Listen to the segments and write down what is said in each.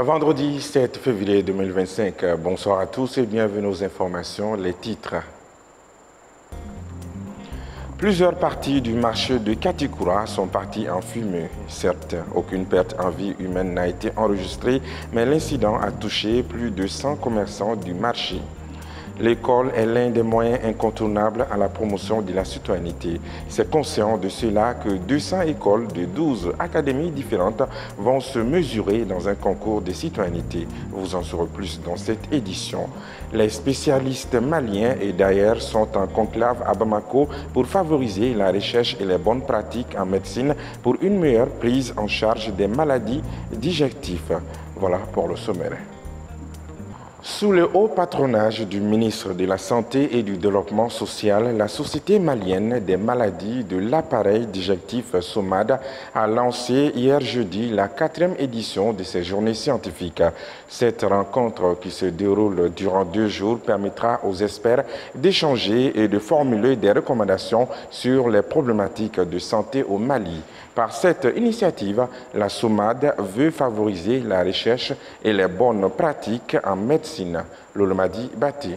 Vendredi 7 février 2025, bonsoir à tous et bienvenue aux informations, les titres. Plusieurs parties du marché de Katikura sont parties en fumée. Certes, aucune perte en vie humaine n'a été enregistrée, mais l'incident a touché plus de 100 commerçants du marché. L'école est l'un des moyens incontournables à la promotion de la citoyenneté. C'est conscient de cela que 200 écoles de 12 académies différentes vont se mesurer dans un concours de citoyenneté. Vous en saurez plus dans cette édition. Les spécialistes maliens et d'ailleurs sont en conclave à Bamako pour favoriser la recherche et les bonnes pratiques en médecine pour une meilleure prise en charge des maladies digestives. Voilà pour le sommaire. Sous le haut patronage du ministre de la Santé et du Développement social, la Société malienne des maladies de l'appareil digestif SOMAD a lancé hier jeudi la 4e édition de ces journées scientifiques. Cette rencontre qui se déroule durant 2 jours permettra aux experts d'échanger et de formuler des recommandations sur les problématiques de santé au Mali. Par cette initiative, la SOMAD veut favoriser la recherche et les bonnes pratiques en médecine. Lolomadi Baté.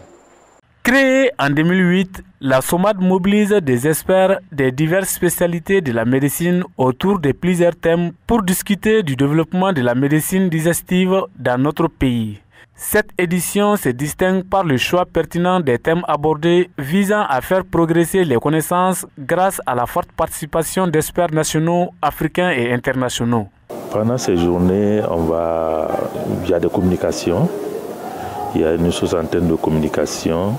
Créée en 2008, la SOMAD mobilise des experts des diverses spécialités de la médecine autour de plusieurs thèmes pour discuter du développement de la médecine digestive dans notre pays. Cette édition se distingue par le choix pertinent des thèmes abordés visant à faire progresser les connaissances grâce à la forte participation d'experts nationaux, africains et internationaux. Pendant ces journées, il y a des communications, il y a une 60aine de communications,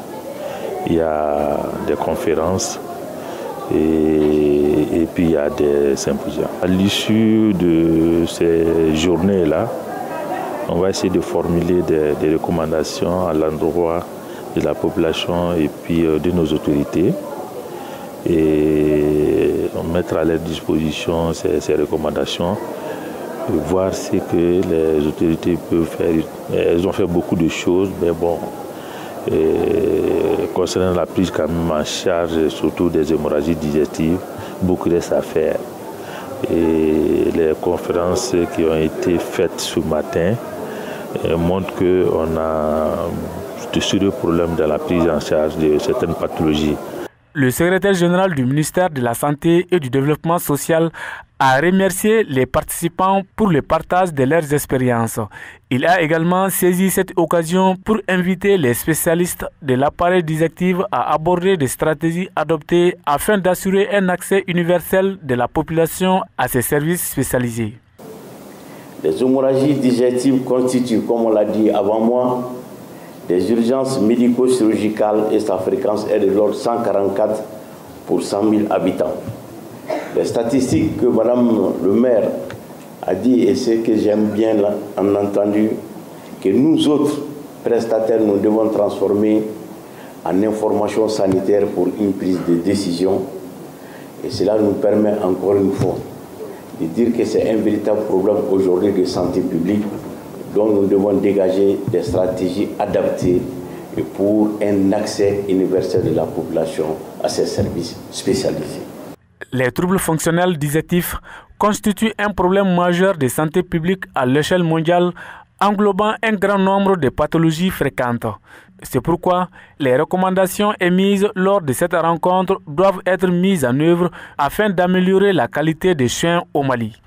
il y a des conférences et puis il y a des symposiums. À l'issue de ces journées-là, on va essayer de formuler des recommandations à l'endroit de la population et puis de nos autorités et mettre à leur disposition ces recommandations, voir ce que les autorités peuvent faire. Elles ont fait beaucoup de choses, mais bon, concernant la prise quand même en charge, surtout des hémorragies digestives, beaucoup reste à faire. Et les conférences qui ont été faites ce matin montrent qu'on a de sérieux problèmes dans la prise en charge de certaines pathologies. Le secrétaire général du ministère de la Santé et du Développement social a remercié les participants pour le partage de leurs expériences. Il a également saisi cette occasion pour inviter les spécialistes de l'appareil digestif à aborder des stratégies adoptées afin d'assurer un accès universel de la population à ces services spécialisés. Les hémorragies digestives constituent, comme on l'a dit avant moi, des urgences médico-chirurgicales et sa fréquence est de l'ordre 144 pour 100 000 habitants. Les statistiques que Mme le maire a dit et ce que j'aime bien là, en entendu, que nous autres prestataires, nous devons transformer en information sanitaire pour une prise de décision. Et cela nous permet encore une fois de dire que c'est un véritable problème aujourd'hui de santé publique dont nous devons dégager des stratégies adaptées et pour un accès universel de la population à ces services spécialisés. Les troubles fonctionnels digestifs constituent un problème majeur de santé publique à l'échelle mondiale, englobant un grand nombre de pathologies fréquentes. C'est pourquoi les recommandations émises lors de cette rencontre doivent être mises en œuvre afin d'améliorer la qualité des soins au Mali.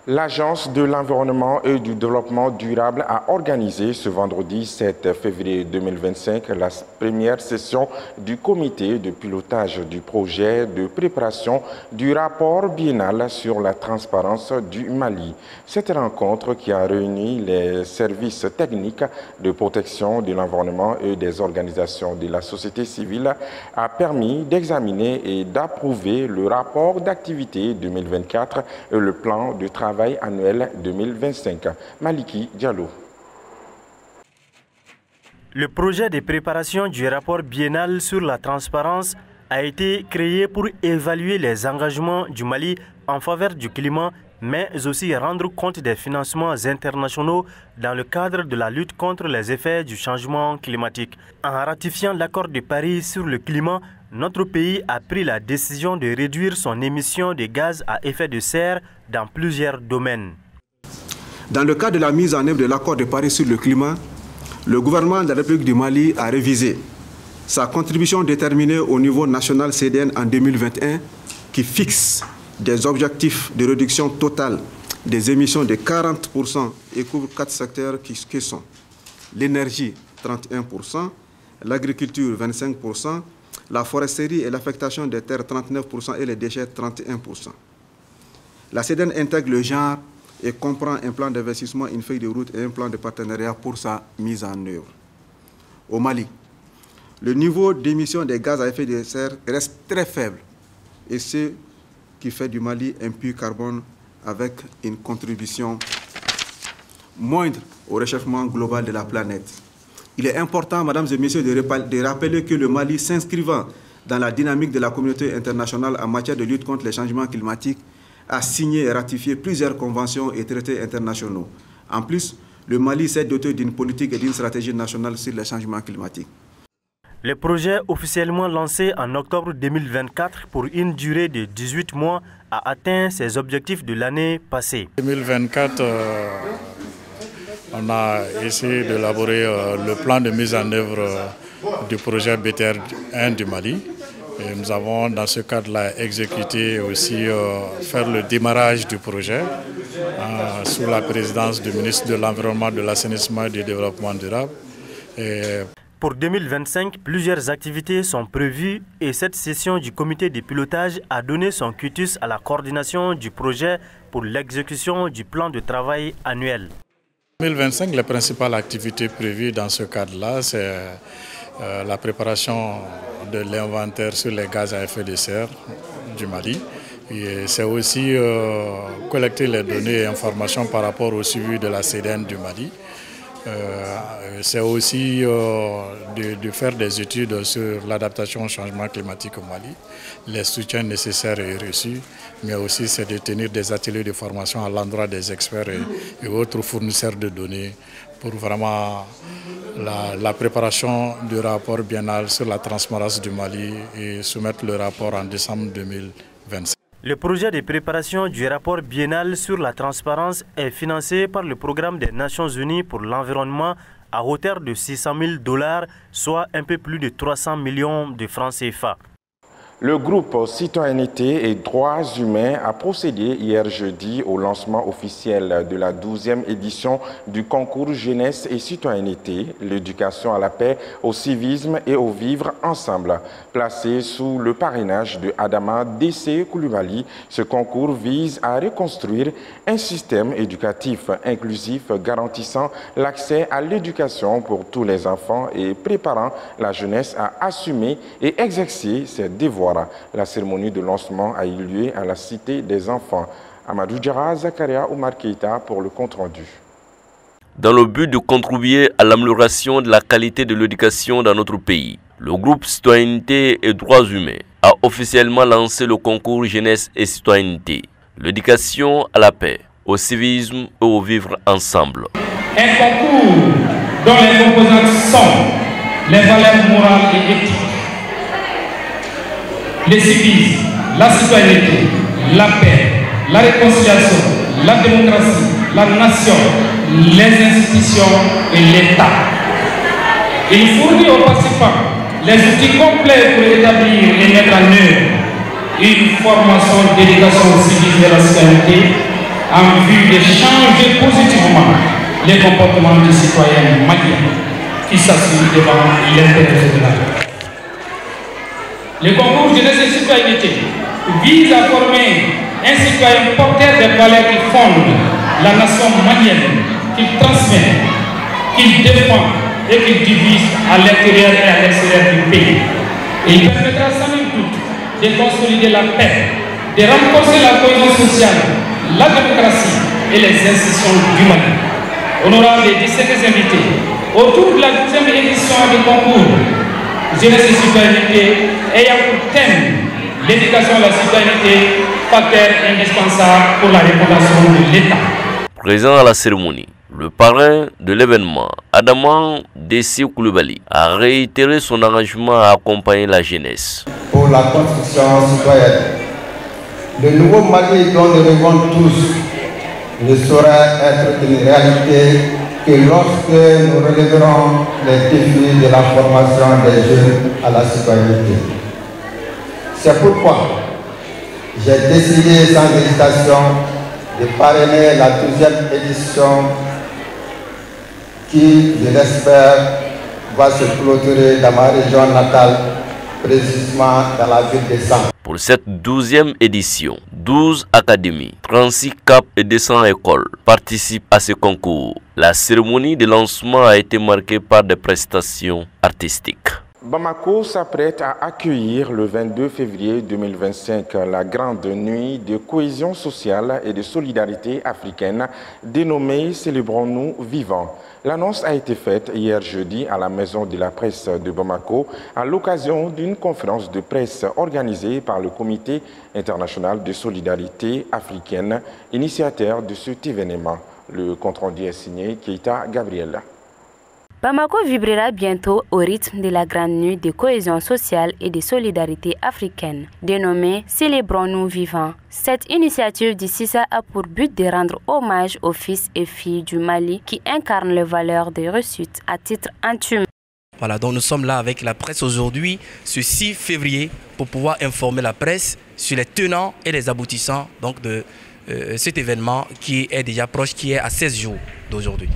L'Agence de l'environnement et du développement durable a organisé ce vendredi 7 février 2025 la première session du comité de pilotage du projet de préparation du rapport biennal sur la transparence du Mali. Cette rencontre qui a réuni les services techniques de protection de l'environnement et des organisations de la société civile a permis d'examiner et d'approuver le rapport d'activité 2024 et le plan de travail annuel 2025. Maliki Diallo. Le projet de préparation du rapport biennal sur la transparence a été créé pour évaluer les engagements du Mali en faveur du climat, mais aussi rendre compte des financements internationaux dans le cadre de la lutte contre les effets du changement climatique. En ratifiant l'accord de Paris sur le climat, notre pays a pris la décision de réduire son émission de gaz à effet de serre dans plusieurs domaines. Dans le cadre de la mise en œuvre de l'accord de Paris sur le climat, le gouvernement de la République du Mali a révisé sa contribution déterminée au niveau national CDN en 2021 qui fixe des objectifs de réduction totale des émissions de 40% et couvre 4 secteurs qui sont l'énergie 31%, l'agriculture 25%, la foresterie et l'affectation des terres 39% et les déchets 31%. La CDN intègre le genre et comprend un plan d'investissement, une feuille de route et un plan de partenariat pour sa mise en œuvre. Au Mali, le niveau d'émission des gaz à effet de serre reste très faible et ce qui fait du Mali un puits carbone avec une contribution moindre au réchauffement global de la planète. Il est important, mesdames et messieurs, de rappeler que le Mali, s'inscrivant dans la dynamique de la communauté internationale en matière de lutte contre les changements climatiques, a signé et ratifié plusieurs conventions et traités internationaux. En plus, le Mali s'est doté d'une politique et d'une stratégie nationale sur les changements climatiques. Le projet officiellement lancé en octobre 2024 pour une durée de 18 mois a atteint ses objectifs de l'année passée. 2024, on a essayé d'élaborer le plan de mise en œuvre du projet BTR1 du Mali. Et nous avons dans ce cadre-là exécuté aussi faire le démarrage du projet sous la présidence du ministre de l'Environnement, de l'Assainissement et du Développement durable. Pour 2025, plusieurs activités sont prévues et cette session du comité de pilotage a donné son quitus à la coordination du projet pour l'exécution du plan de travail annuel. 2025, les principales activités prévues dans ce cadre-là, c'est la préparation de l'inventaire sur les gaz à effet de serre du Mali. C'est aussi collecter les données et informations par rapport au suivi de la CDN du Mali. C'est aussi de faire des études sur l'adaptation au changement climatique au Mali, les soutiens nécessaires et reçus, mais aussi c'est de tenir des ateliers de formation à l'endroit des experts et autres fournisseurs de données pour vraiment la préparation du rapport biennal sur la transparence du Mali et soumettre le rapport en décembre 2025. Le projet de préparation du rapport biennal sur la transparence est financé par le programme des Nations Unies pour l'environnement à hauteur de $600 000, soit un peu plus de 300 millions de francs CFA. Le groupe Citoyenneté et Droits Humains a procédé hier jeudi au lancement officiel de la 12e édition du concours Jeunesse et Citoyenneté, l'éducation à la paix, au civisme et au vivre ensemble. Placé sous le parrainage de Adama Dessé Coulibaly, ce concours vise à reconstruire un système éducatif inclusif garantissant l'accès à l'éducation pour tous les enfants et préparant la jeunesse à assumer et exercer ses devoirs. La cérémonie de lancement a eu lieu à la Cité des Enfants. Amadou Djara, Zakaria Oumar Keïta pour le compte-rendu. Dans le but de contribuer à l'amélioration de la qualité de l'éducation dans notre pays, le groupe Citoyenneté et Droits Humains a officiellement lancé le concours Jeunesse et Citoyenneté, l'éducation à la paix, au civisme et au vivre ensemble. Un concours dont les composantes sont les valeurs morales et éthiques, le civisme, la citoyenneté, la paix, la réconciliation, la démocratie, la nation, les institutions et l'État. Il fournit aux participants les outils complets pour établir et mettre en œuvre une formation d'éducation au civisme et à la citoyenneté en vue de changer positivement les comportements des citoyens maliens qui s'assurent devant l'intérêt général. Le concours Jeunesse et Citoyenneté vise à former un citoyen porteur des valeurs qui fondent la nation malienne, qu'il transmet, qu'il défend et qu'il divise à l'intérieur et à l'extérieur du pays. Et il permettra sans nul doute de consolider la paix, de renforcer la cohésion sociale, la démocratie et les institutions du Mali. Honorable et distingués invités, autour de la 12e édition du concours Jeunesse et Citoyenneté ayant pour thème l'éducation à la citoyenneté, facteur indispensable pour la refondation de l'État. Présent à la cérémonie, le parrain de l'événement, Adama Dessé Coulibaly, a réitéré son engagement à accompagner la jeunesse. Pour la construction citoyenne, le nouveau Mali dont nous rêvons tous ne saura être une réalité que lorsque nous relèverons les défis de la formation des jeunes à la citoyenneté. C'est pourquoi j'ai décidé sans hésitation de parrainer la 12e édition qui, je l'espère, va se clôturer dans ma région natale, précisément dans la ville de Sang. Pour cette 12e édition, 12 académies, 36 CAP et 200 écoles participent à ce concours. La cérémonie de lancement a été marquée par des prestations artistiques. Bamako s'apprête à accueillir le 22 février 2025 la grande nuit de cohésion sociale et de solidarité africaine dénommée Célébrons-nous vivants. L'annonce a été faite hier jeudi à la Maison de la Presse de Bamako à l'occasion d'une conférence de presse organisée par le Comité international de solidarité africaine, initiateur de cet événement. Le compte-rendu est signé Keita Gabriel. Bamako vibrera bientôt au rythme de la grande nuit de cohésion sociale et de solidarité africaine, dénommée Célébrons-nous vivants. Cette initiative du CISA a pour but de rendre hommage aux fils et filles du Mali qui incarnent les valeurs des reçutes à titre intime. Voilà, donc nous sommes là avec la presse aujourd'hui, ce 6 février, pour pouvoir informer la presse sur les tenants et les aboutissants donc, de cet événement qui est déjà proche, qui est à 16 jours d'aujourd'hui.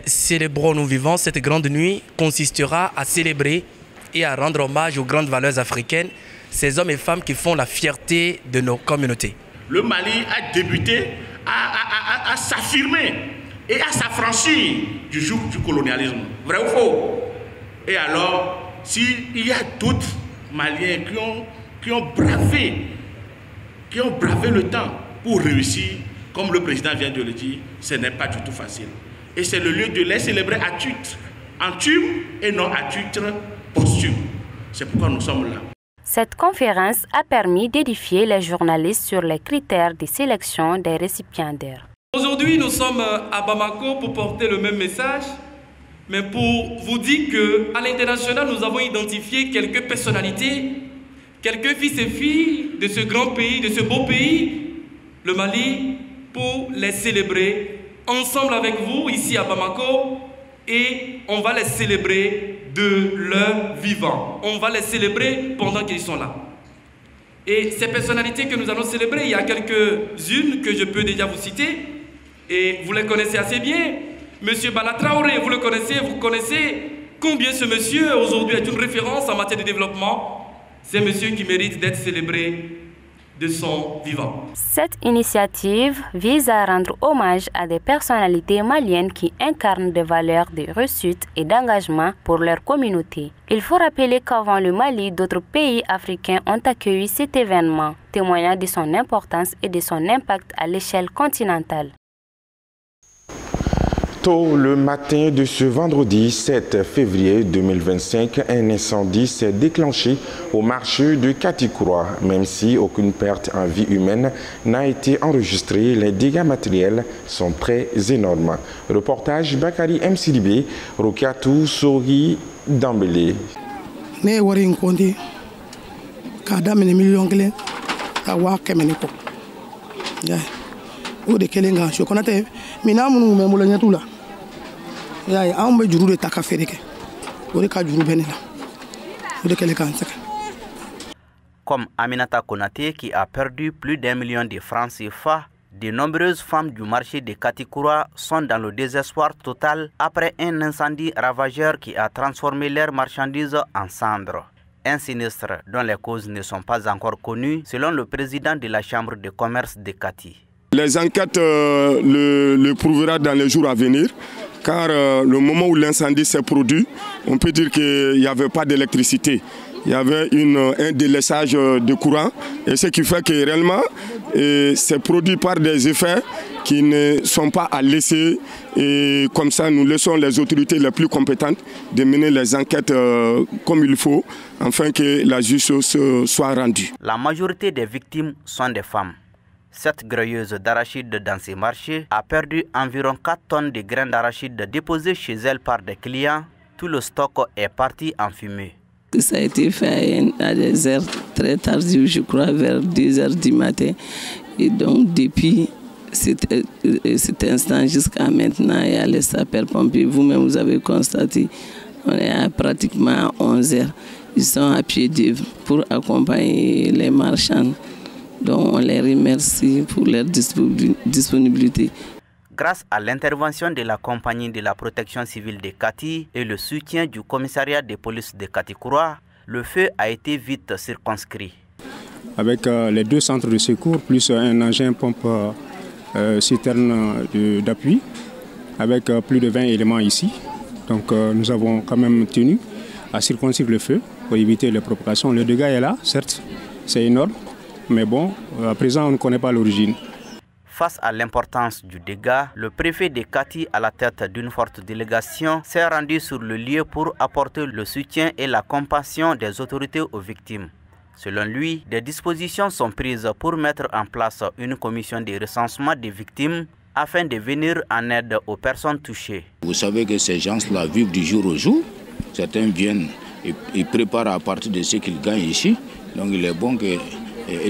Célébrons-nous vivants, cette grande nuit consistera à célébrer et à rendre hommage aux grandes valeurs africaines, ces hommes et femmes qui font la fierté de nos communautés. Le Mali a débuté à s'affirmer et à s'affranchir du joug du colonialisme. Vrai ou faux? Et alors, s'il y a d'autres Maliens qui ont bravé le temps pour réussir, comme le président vient de le dire, ce n'est pas du tout facile. Et c'est le lieu de les célébrer à titre intime et non à titre posthume. C'est pourquoi nous sommes là. Cette conférence a permis d'édifier les journalistes sur les critères de sélection des récipiendaires. Aujourd'hui, nous sommes à Bamako pour porter le même message, mais pour vous dire qu'à l'international, nous avons identifié quelques personnalités, quelques fils et filles de ce grand pays, de ce beau pays, le Mali, pour les célébrer ensemble avec vous ici à Bamako, et on va les célébrer de leur vivant. On va les célébrer pendant qu'ils sont là. Et ces personnalités que nous allons célébrer, il y a quelques-unes que je peux déjà vous citer, et vous les connaissez assez bien. Monsieur Bala Traoré, vous le connaissez, vous connaissez combien ce monsieur aujourd'hui est une référence en matière de développement. C'est un monsieur qui mérite d'être célébré de son vivant. Cette initiative vise à rendre hommage à des personnalités maliennes qui incarnent des valeurs de réussite et d'engagement pour leur communauté. Il faut rappeler qu'avant le Mali, d'autres pays africains ont accueilli cet événement, témoignant de son importance et de son impact à l'échelle continentale. Tôt le matin de ce vendredi 7 février 2025, un incendie s'est déclenché au marché de Katikura. Même si aucune perte en vie humaine n'a été enregistrée, les dégâts matériels sont très énormes. Reportage Bakari M. Sidibé, Rokatou Sori Dambélé. Comme Aminata Konaté qui a perdu plus d'1 million de francs CFA, de nombreuses femmes du marché de Katikura sont dans le désespoir total après un incendie ravageur qui a transformé leurs marchandises en cendres. Un sinistre dont les causes ne sont pas encore connues selon le président de la chambre de commerce de Kati. Les enquêtes le prouvera dans les jours à venir, car le moment où l'incendie s'est produit, on peut dire qu'il n'y avait pas d'électricité. Il y avait un délaissage de courant, et ce qui fait que réellement, c'est produit par des effets qui ne sont pas à laisser. Et comme ça, nous laissons les autorités les plus compétentes de mener les enquêtes comme il faut, afin que la justice soit rendue. La majorité des victimes sont des femmes. Cette gréeuse d'arachide dans ces marchés a perdu environ 4 tonnes de graines d'arachide déposées chez elle par des clients. Tout le stock est parti en fumée. Ça a été fait à des heures très tardives, je crois, vers 2 heures du matin. Et donc, depuis, cet instant jusqu'à maintenant, il y a les sapeurs-pompiers. Vous-même, vous avez constaté, on est à pratiquement 11 heures. Ils sont à pied d'œuvre pour accompagner les marchands. Donc on les remercie pour leur disponibilité. Grâce à l'intervention de la compagnie de la protection civile de Kati et le soutien du commissariat de police de Katikura, le feu a été vite circonscrit. Avec les 2 centres de secours, plus un engin pompe citerne d'appui, avec plus de 20 éléments ici. Donc nous avons quand même tenu à circonscrire le feu pour éviter les propagations. Le dégât est là, certes, c'est énorme, mais bon, à présent on ne connaît pas l'origine. Face à l'importance du dégât, le préfet de Kati, à la tête d'une forte délégation, s'est rendu sur le lieu pour apporter le soutien et la compassion des autorités aux victimes. Selon lui, des dispositions sont prises pour mettre en place une commission de recensement des victimes afin de venir en aide aux personnes touchées. Vous savez que ces gens-là vivent du jour au jour. Certains viennent et préparent à partir de ce qu'ils gagnent ici. Donc il est bon que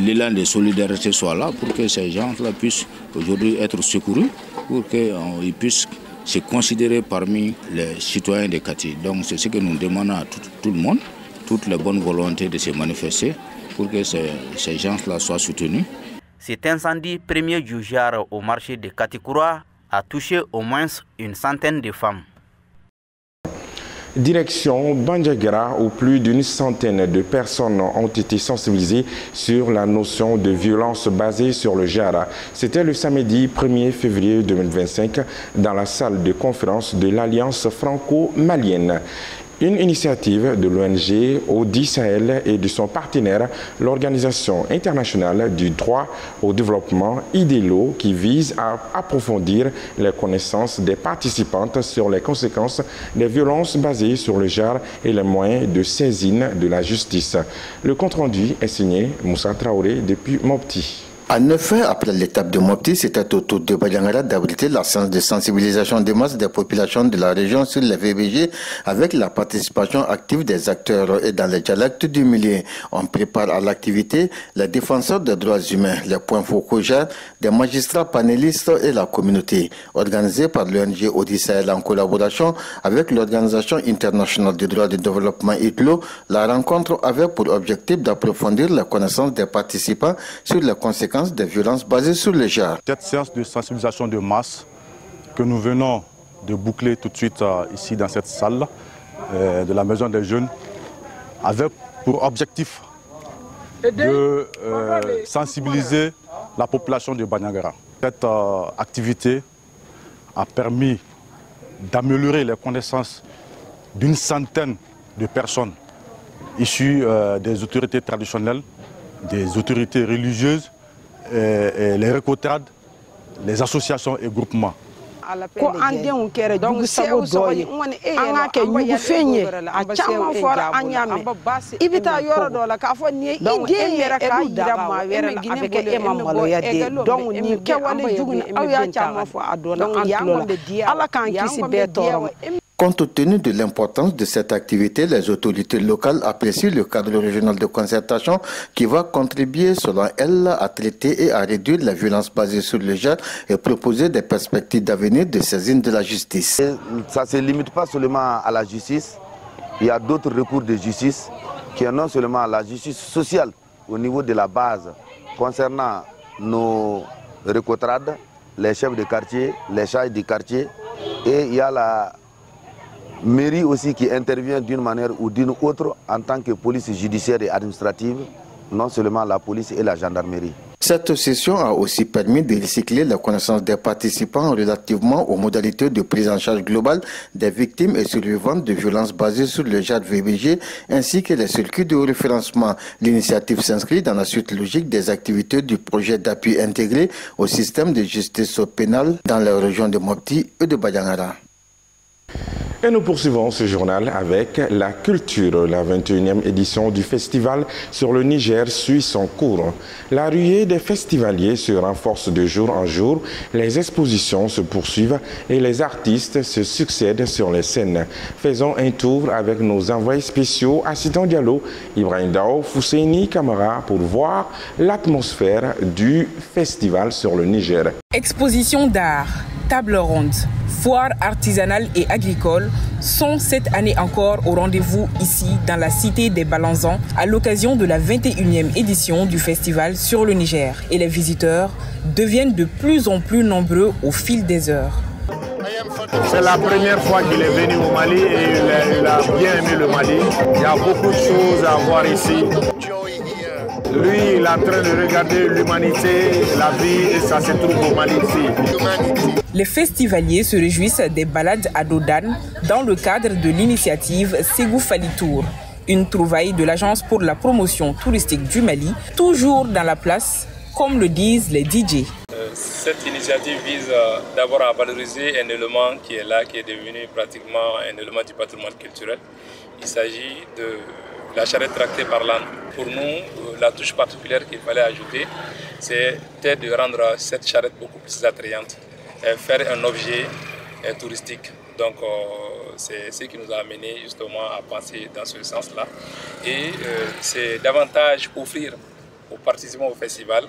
l'élan de solidarité soit là pour que ces gens-là puissent aujourd'hui être secourus, pour qu'ils puissent se considérer parmi les citoyens de Kati. Donc c'est ce que nous demandons à tout le monde, toutes les bonnes volontés de se manifester pour que ces gens-là soient soutenus. Cet incendie premier du genre au marché de Katikura a touché au moins une centaine de femmes. Direction Bandiagara, où plus d'une centaine de personnes ont été sensibilisées sur la notion de violence basée sur le genre. C'était le samedi 1er février 2025 dans la salle de conférence de l'Alliance franco-malienne. Une initiative de l'ONG Audi Sahel et de son partenaire, l'Organisation internationale du droit au développement IDELO, qui vise à approfondir les connaissances des participantes sur les conséquences des violences basées sur le genre et les moyens de saisine de la justice. Le compte-rendu est signé Moussa Traoré depuis Mopti. En effet, après l'étape de Mopti, c'était au tour de Bandiagara d'abriter la séance de sensibilisation des masses des populations de la région sur les VBG avec la participation active des acteurs et dans les dialectes du milieu. On prépare à l'activité les défenseurs des droits humains, les points focaux des magistrats panélistes et la communauté. Organisée par l'ONG Audi Sahel en collaboration avec l'Organisation internationale du droit de développement IDELO, la rencontre avait pour objectif d'approfondir la connaissance des participants sur les conséquences des violences basées sur le genre. Cette séance de sensibilisation de masse que nous venons de boucler tout de suite ici dans cette salle de la Maison des Jeunes avait pour objectif de sensibiliser la population de Bandiagara. Cette activité a permis d'améliorer les connaissances d'une centaine de personnes issues des autorités traditionnelles, des autorités religieuses, et les récotrades, les associations et groupements. ko an denw kɛra jugu sago dɔ ye an ka kɛ ɲugu fɛn ye a caman fɔra an y'a mɛn i bɛ taa yɔrɔ dɔ la k'a fɔ nin ye i den yɛrɛ k'a yira maa wɛrɛ la a bɛ kɛ e ma maloya den donc nin kɛwale jugu ni aw y'a caman fɔ a dɔ la an tulo la ala k'an kisi bɛɛ tɔɔrɔ ma. Compte tenu de l'importance de cette activité, les autorités locales apprécient le cadre régional de concertation qui va contribuer, selon elles, à traiter et à réduire la violence basée sur le genre et proposer des perspectives d'avenir de saisine de la justice. Ça ne se limite pas seulement à la justice, il y a d'autres recours de justice qui sont non seulement la justice sociale au niveau de la base concernant nos récotrades, les chefs de quartier, les charges de quartier, et il y a la mairie aussi qui intervient d'une manière ou d'une autre en tant que police judiciaire et administrative, non seulement la police et la gendarmerie. Cette session a aussi permis de recycler la connaissance des participants relativement aux modalités de prise en charge globale des victimes et survivantes de violences basées sur le genre VBG ainsi que les circuits de référencement. L'initiative s'inscrit dans la suite logique des activités du projet d'appui intégré au système de justice pénale dans la région de Mopti et de Bandiagara. Et nous poursuivons ce journal avec la culture. La 21e édition du festival sur le Niger suit son cours. La ruée des festivaliers se renforce de jour en jour, les expositions se poursuivent et les artistes se succèdent sur les scènes. Faisons un tour avec nos envoyés spéciaux Assistant Diallo, Ibrahim Dao, Fousseini Kamara pour voir l'atmosphère du festival sur le Niger. Exposition d'art, table ronde, foire artisanale et agricole sont cette année encore au rendez-vous ici dans la cité des Balanzans à l'occasion de la 21e édition du festival sur le Niger. Et les visiteurs deviennent de plus en plus nombreux au fil des heures. C'est la première fois qu'il est venu au Mali et il a bien aimé le Mali. Il y a beaucoup de choses à voir ici. Lui, il est en train de regarder l'humanité, la vie et ça se trouve au Mali ici. Les festivaliers se réjouissent des balades à Dodane dans le cadre de l'initiative Ségou Fali Tour, une trouvaille de l'Agence pour la promotion touristique du Mali, toujours dans la place, comme le disent les DJ. Cette initiative vise d'abord à valoriser un élément qui est là, qui est devenu pratiquement un élément du patrimoine culturel. Il s'agit de la charrette tractée par l'âne. Pour nous, la touche particulière qu'il fallait ajouter, c'était de rendre cette charrette beaucoup plus attrayante, faire un objet touristique. Donc c'est ce qui nous a amené justement à penser dans ce sens-là. Et c'est davantage offrir aux participants au festival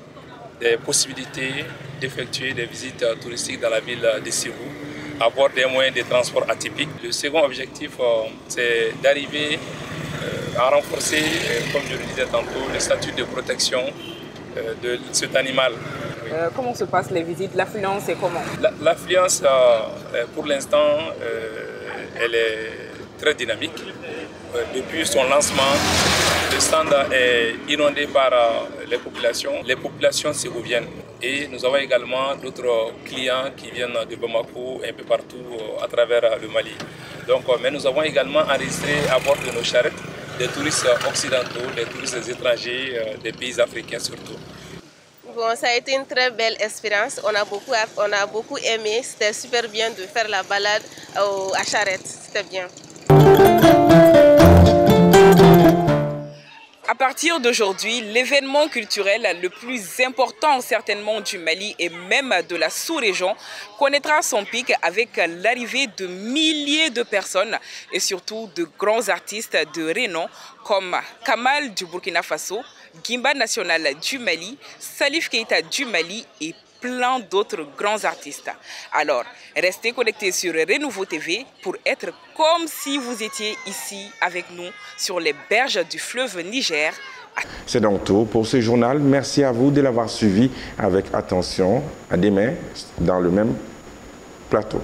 des possibilités d'effectuer des visites touristiques dans la ville de Ségou à bord des moyens de transport atypiques. Le second objectif, c'est d'arriver à renforcer, comme je le disais tantôt, le statut de protection de cet animal. Comment se passent les visites? L'affluence est comment? L'affluence, pour l'instant, elle est très dynamique. Depuis son lancement, le stand est inondé par les populations ségoviennes. Et nous avons également d'autres clients qui viennent de Bamako, un peu partout à travers le Mali. Donc, mais nous avons également enregistré à bord de nos charrettes des touristes occidentaux, des touristes étrangers, des pays africains surtout. Bon, ça a été une très belle expérience. On a beaucoup aimé. C'était super bien de faire la balade à charrette. C'était bien. À partir d'aujourd'hui, l'événement culturel le plus important certainement du Mali et même de la sous-région connaîtra son pic avec l'arrivée de milliers de personnes et surtout de grands artistes de renom comme Kamal du Burkina Faso, Gimba National du Mali, Salif Keita du Mali et plein d'autres grands artistes. Alors, restez connectés sur Renouveau TV pour être comme si vous étiez ici avec nous sur les berges du fleuve Niger. C'est donc tout pour ce journal. Merci à vous de l'avoir suivi avec attention. À demain dans le même plateau.